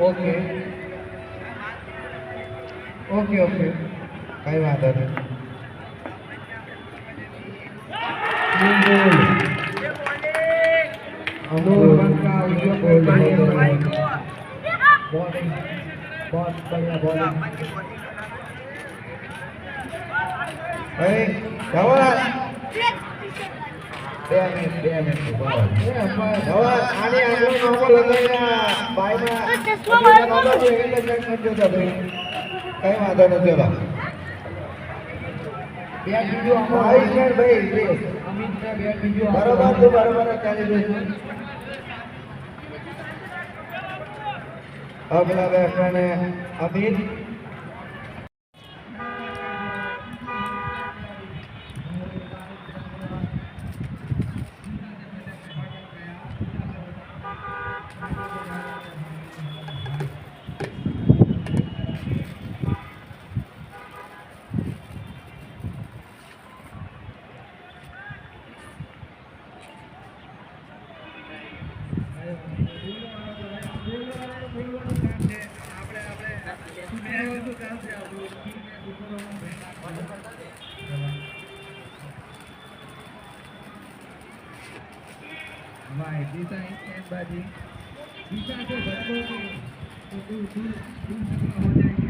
Okay okay okay કઈ વાંધો નહીં. અંકુર બંકા ઉદ્યોગ બોલિંગ बहुत बढ़िया बॉलिंग भाई धवल 2 मिनट बॉल धवल आने आगे नॉर्मल लगाया बाय में नॉर्मल जो એટલે સેટ કરજો તો ભાઈ કઈ વાંધો નથી ઓલા બેટ બીજો ભાઈ છે ભાઈ પ્લીઝ અમિત ને બેટ બીજો બરોબર તો બરોબર ચાલી જશે. अगला बैट्समैन है अमित. भाई दिशा गेंदबाजी दिशा से बच्चों की तो दूर हो जाएगी.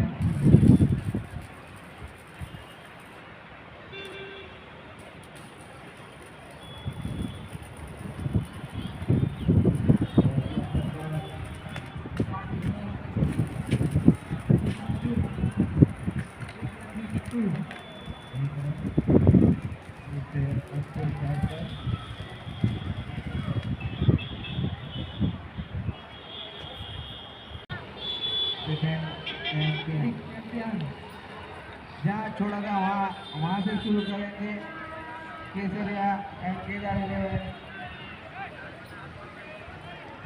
जहाँ छोड़ेगा वहाँ से शुरू करेंगे. केसरिया एंड केदार 11.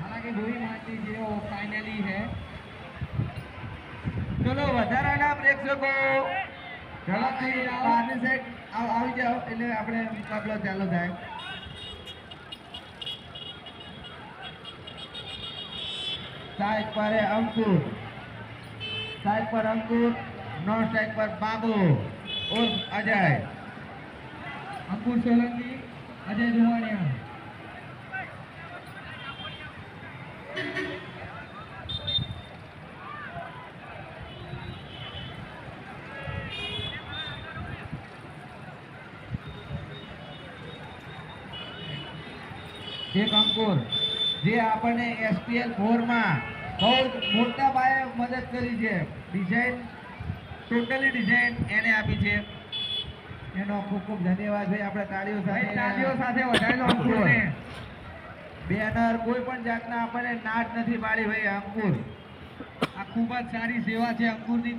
हालांकि वही मैच जो फाइनली है. चलो વધારાના પ્રેક્ષકો ઝડપથી બહારની સાઈડ આવી જાઓ એટલે આપણે મુકાબલો ચાલુ થાય. साइड पर है अंकुर, साइड पर अंकुर, नॉन साइड पर बाबू और अजय. अंकुर सोलंकी, अजय जुवानिया. एक अंकुर જે આપણને SPL 4 માં બહુ મોટા પાયે મદદ કરી છે. ડિઝાઇન ટોટલી ડિઝાઇન એને આપી છે. એનો ખૂબ ખૂબ ધન્યવાદ ભાઈ. આપણે તાળીઓ સાથે વધારેલો અંકુરને બેનર કોઈ પણ જાતના આપણને નાટ નથી પાડી ભાઈ. અંકુર આ ખૂબ જ સારી સેવા છે અંકુરની.